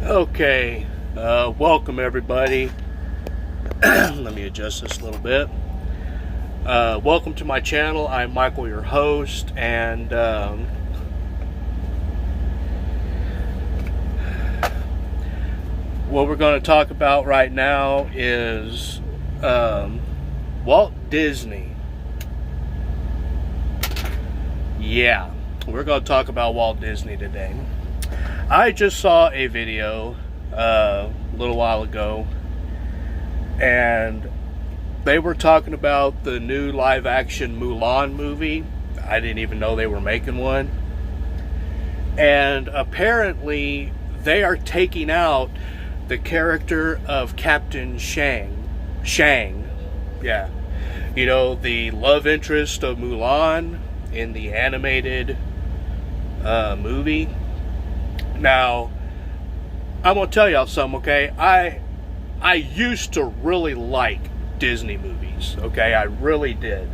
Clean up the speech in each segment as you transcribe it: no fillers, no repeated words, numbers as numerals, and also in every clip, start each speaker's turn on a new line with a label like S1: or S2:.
S1: Okay, welcome everybody. Let me adjust this a little bit. Welcome to my channel. I'm Michael, your host, and what we're going to talk about right now is Walt Disney. Yeah, we're going to talk about Walt Disney today. I just saw a video a little while ago, and they were talking about the new live-action Mulan movie. I didn't even know they were making one. And apparently, they are taking out the character of Captain Shang. Yeah. You know, the love interest of Mulan in the animated movie. Now, I'm going to tell y'all something, okay? I used to really like Disney movies, okay? I really did.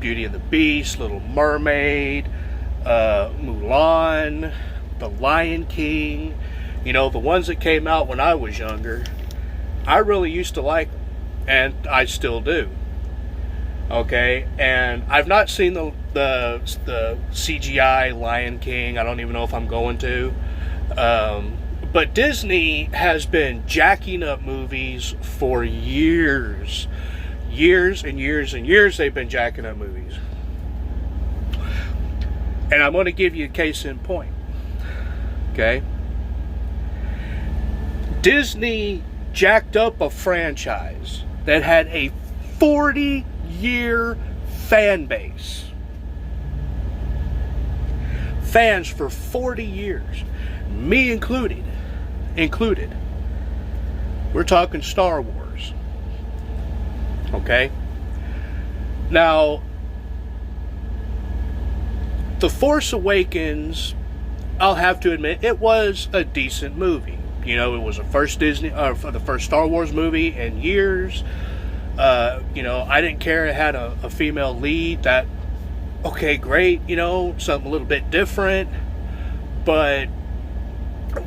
S1: Beauty and the Beast, Little Mermaid, Mulan, The Lion King. You know, the ones that came out when I was younger. I really used to like them, and I still do. Okay, and I've not seen the CGI Lion King. I don't even know if I'm going to. But Disney has been jacking up movies for years. Years and years and years they've been jacking up movies. And I'm going to give you a case in point. Okay? Disney jacked up a franchise that had a 40-year fan base. Fans for 40 years. Me included. We're talking Star Wars. Okay? Now, The Force Awakens, I'll have to admit, it was a decent movie. You know, it was the first the first Star Wars movie in years. You know, I didn't care it had a female lead. That, okay, great, you know, something a little bit different. But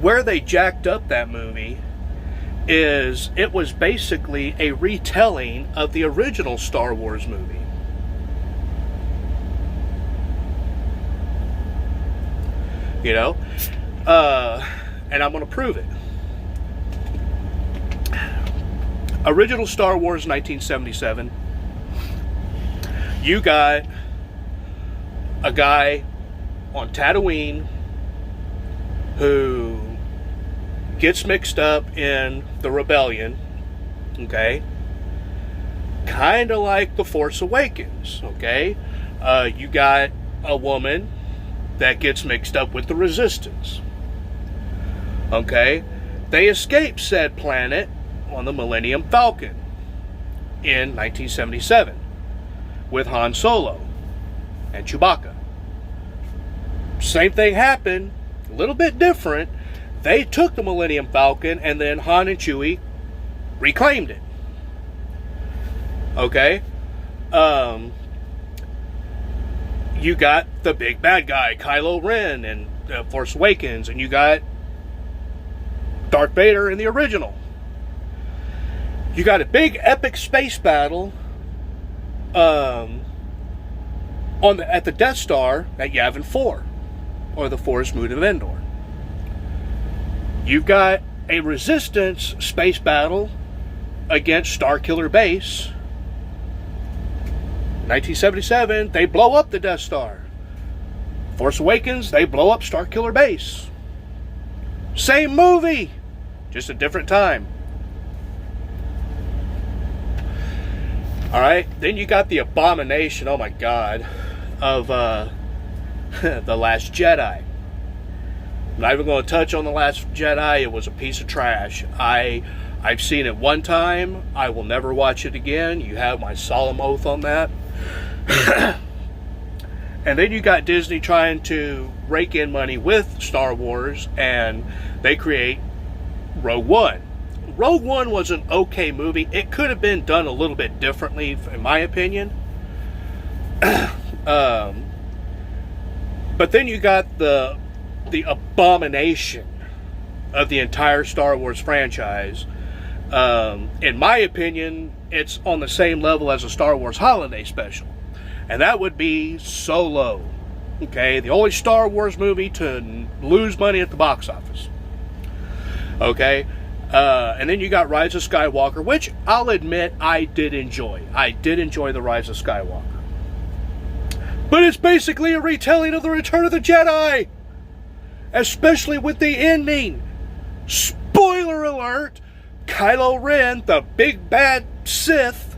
S1: where they jacked up that movie is it was basically a retelling of the original Star Wars movie. You know? And I'm going to prove it. Original Star Wars 1977. You got a guy on Tatooine who gets mixed up in the rebellion. Okay? Kind of like The Force Awakens. Okay? You got a woman that gets mixed up with the Resistance. Okay? They escape said planet on the Millennium Falcon in 1977 with Han Solo and Chewbacca. Same thing happened, a little bit different. They took the Millennium Falcon and then Han and Chewie reclaimed it. Okay? You got the big bad guy, Kylo Ren, in Force Awakens, and you got Darth Vader in the original. You got a big epic space battle at the Death Star at Yavin 4, or the Forest Moon of Endor. You've got a Resistance space battle against Starkiller Base. 1977, they blow up the Death Star. Force Awakens, they blow up Starkiller Base. Same movie, just a different time. Alright, then you got the abomination, oh my god, of The Last Jedi. I'm not even going to touch on The Last Jedi. It was a piece of trash. I've seen it one time. I will never watch it again. You have my solemn oath on that. And then you got Disney trying to rake in money with Star Wars, and they create Rogue One. Rogue One was an okay movie. It could have been done a little bit differently, in my opinion. But then you got the abomination of the entire Star Wars franchise. In my opinion, it's on the same level as a Star Wars holiday special. And that would be Solo. Okay, the only Star Wars movie to lose money at the box office. Okay, and then you got Rise of Skywalker, which I'll admit I did enjoy. I did enjoy the Rise of Skywalker. But it's basically a retelling of the Return of the Jedi. Especially with the ending. Spoiler alert, Kylo Ren, the big bad Sith,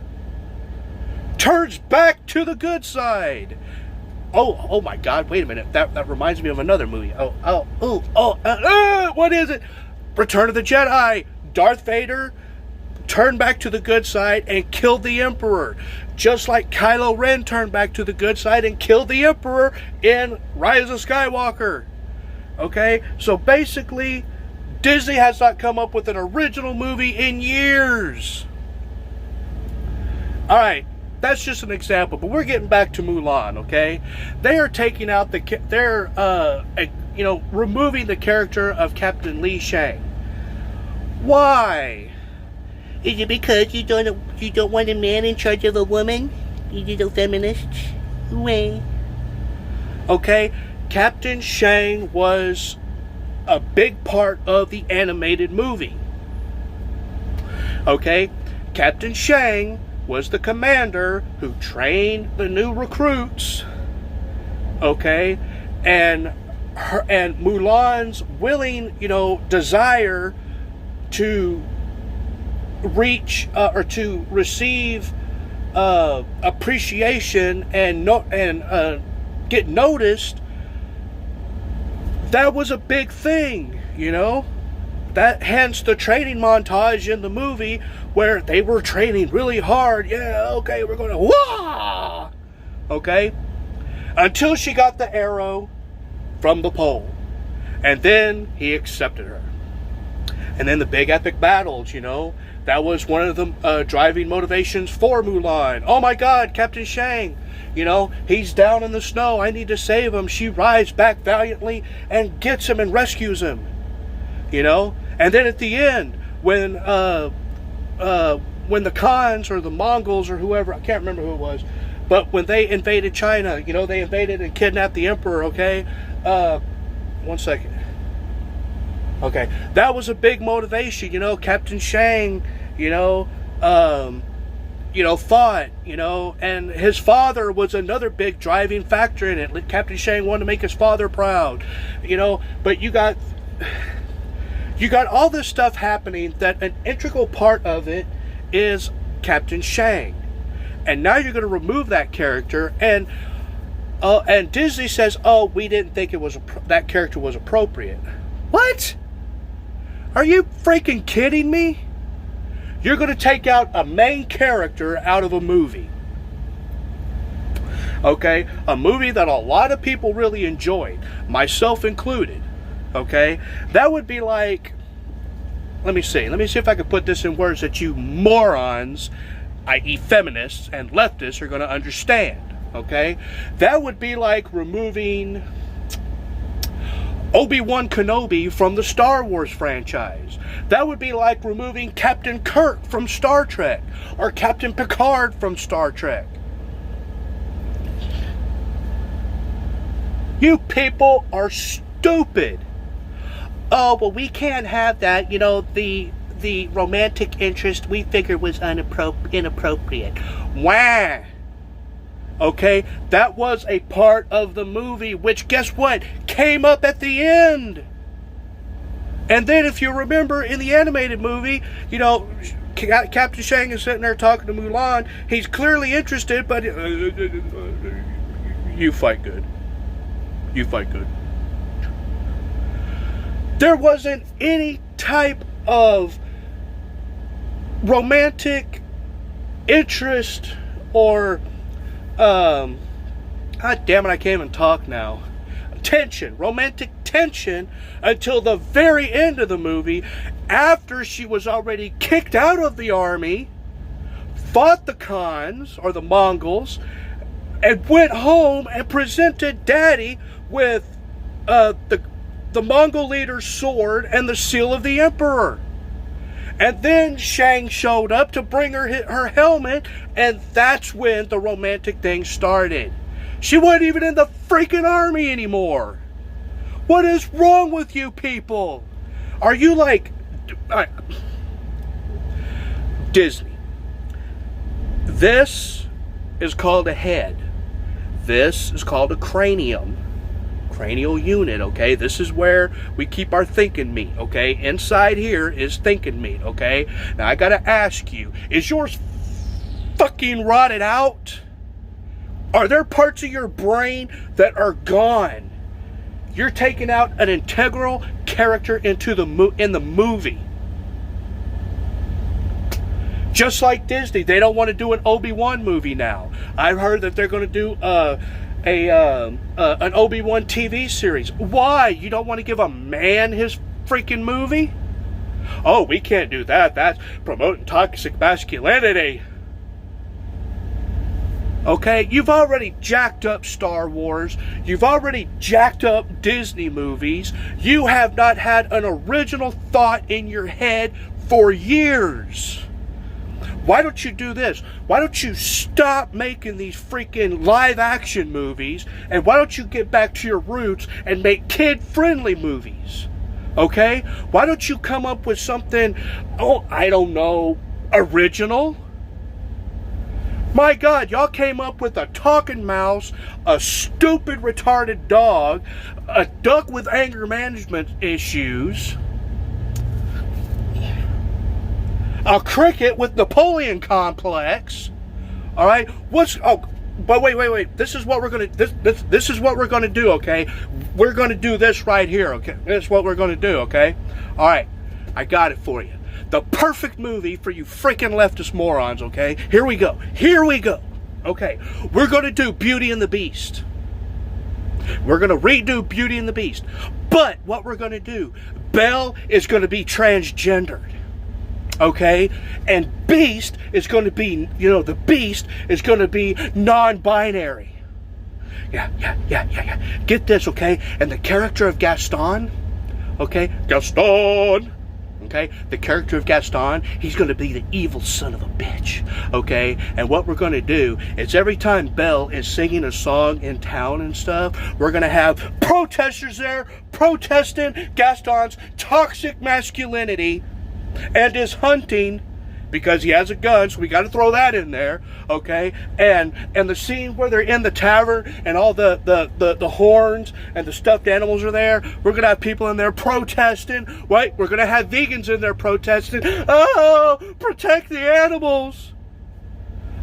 S1: turns back to the good side. Oh my God, wait a minute. That reminds me of another movie. What is it? Return of the Jedi. Darth Vader turned back to the good side and killed the Emperor. Just like Kylo Ren turned back to the good side and killed the Emperor in Rise of Skywalker. Okay? So basically, Disney has not come up with an original movie in years. Alright. That's just an example, but we're getting back to Mulan, okay? They are taking out removing the character of Captain Li Shang. Why?
S2: Is it because you don't want a man in charge of a woman? You little feminist? Way.
S1: Okay, Captain Shang was a big part of the animated movie. Okay, Captain Shang was the commander who trained the new recruits, okay, and Mulan's willing, desire to reach or to receive appreciation and get noticed. That was a big thing, That hence the training montage in the movie where they were training really hard. Yeah, okay, we're going to wah! Okay? Until she got the arrow from the pole. And then he accepted her. And then the big epic battles, That was one of the driving motivations for Mulan. Oh my God, Captain Shang. He's down in the snow. I need to save him. She rides back valiantly and gets him and rescues him. And then at the end, when the Khans or the Mongols or whoever, I can't remember who it was, but when they invaded China, they invaded and kidnapped the emperor, okay? 1 second. Okay, that was a big motivation, Captain Shang, fought, and his father was another big driving factor in it. Captain Shang wanted to make his father proud, but you got all this stuff happening that an integral part of it is Captain Shang. And now you're going to remove that character, and Disney says, "Oh, we didn't think that character was appropriate." What? Are you freaking kidding me? You're going to take out a main character out of a movie. Okay? A movie that a lot of people really enjoyed, myself included. Okay? That would be like, let me see if I can put this in words that you morons, i.e. feminists and leftists, are going to understand. Okay? That would be like removing Obi-Wan Kenobi from the Star Wars franchise. That would be like removing Captain Kirk from Star Trek or Captain Picard from Star Trek. You people are stupid. Oh, well, we can't have that. The romantic interest we figured was inappropriate. Wah! Okay, that was a part of the movie, which, guess what, came up at the end. And then, if you remember, in the animated movie, Captain Shang is sitting there talking to Mulan. He's clearly interested, but you fight good. You fight good. There wasn't any type of romantic interest or God damn it, I can't even talk now. Romantic tension until the very end of the movie, after she was already kicked out of the army, fought the Khans or the Mongols, and went home and presented Daddy with the the Mongol leader's sword and the seal of the emperor. And then Shang showed up to bring her helmet, and that's when the romantic thing started. She wasn't even in the freaking army anymore. What is wrong with you people? Are you like... Disney. This is called a head. This is called a cranium. Cranial unit, okay? This is where we keep our thinking meat, okay? Inside here is thinking meat, okay? Now I gotta ask you, is yours fucking rotted out? Are there parts of your brain that are gone? You're taking out an integral character into in the movie. Just like Disney, they don't want to do an Obi-Wan movie now. I've heard that they're going to do an Obi-Wan TV series. Why? You don't want to give a man his freaking movie? Oh, we can't do that. That's promoting toxic masculinity. Okay, you've already jacked up Star Wars. You've already jacked up Disney movies. You have not had an original thought in your head for years. Why don't you do this? Why don't you stop making these freaking live action movies, and why don't you get back to your roots and make kid-friendly movies? Okay? Why don't you come up with something, I don't know, original? My God, y'all came up with a talking mouse, a stupid retarded dog, a duck with anger management issues, a cricket with Napoleon complex. All right, but wait. This is what we're gonna this is what we're gonna do. Okay, we're gonna do this right here. Okay, this is what we're gonna do. Okay, all right, I got it for you. The perfect movie for you freaking leftist morons. Okay, here we go. Okay, we're gonna do Beauty and the Beast. We're gonna redo Beauty and the Beast, but what we're gonna do, Belle is gonna be transgendered. Okay, and Beast is going to be, the Beast is going to be non-binary. Yeah. Get this, okay? And the character of Gaston, okay? Okay? The character of Gaston, he's going to be the evil son of a bitch, okay? And what we're going to do is every time Belle is singing a song in town and stuff, we're going to have protesters there protesting Gaston's toxic masculinity and is hunting, because he has a gun, so we got to throw that in there, okay? And the scene where they're in the tavern and all the horns and the stuffed animals are there, we're gonna have people in there protesting. Right? We're gonna have vegans in there protesting. Oh, protect the animals,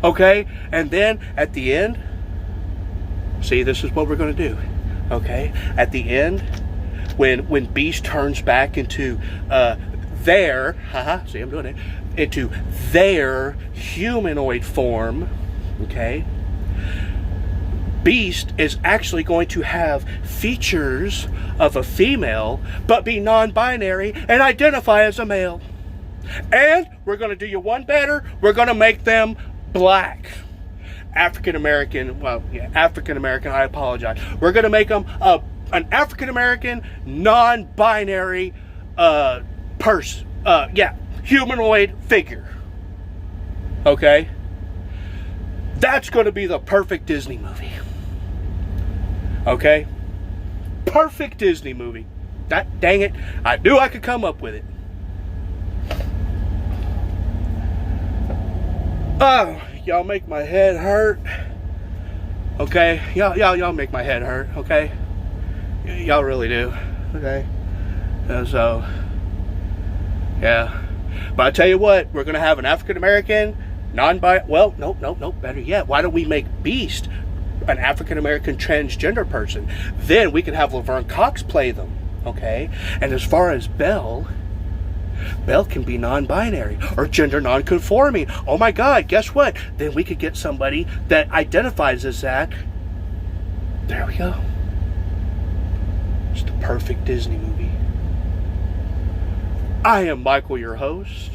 S1: okay? And then at the end, see, this is what we're gonna do, okay? At the end, when Beast turns back into into their humanoid form, okay, Beast is actually going to have features of a female, but be non-binary and identify as a male. And we're going to do you one better. We're going to make them black. African-American, I apologize. We're going to make them an African-American, non-binary humanoid figure. Okay? That's going to be the perfect Disney movie. Okay? Perfect Disney movie. Dang it. I knew I could come up with it. Oh, y'all make my head hurt. Okay? Y'all make my head hurt, okay? Y'all really do. Okay? So, yeah. But I tell you what, we're going to have an African-American, better yet, why don't we make Beast an African-American transgender person? Then we can have Laverne Cox play them, okay? And as far as Belle can be non-binary or gender non-conforming. Oh my God, guess what? Then we could get somebody that identifies as that. There we go. It's the perfect Disney movie. I am Michael, your host.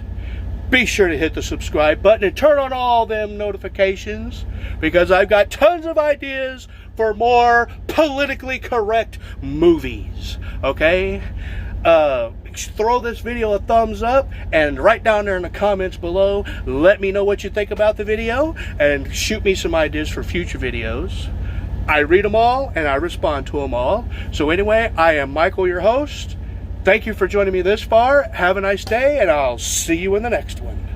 S1: Be sure to hit the subscribe button and turn on all them notifications, because I've got tons of ideas for more politically correct movies. Okay? Throw this video a thumbs up and write down there in the comments below. Let me know what you think about the video and shoot me some ideas for future videos. I read them all and I respond to them all. So anyway, I am Michael, your host. Thank you for joining me this far. Have a nice day, and I'll see you in the next one.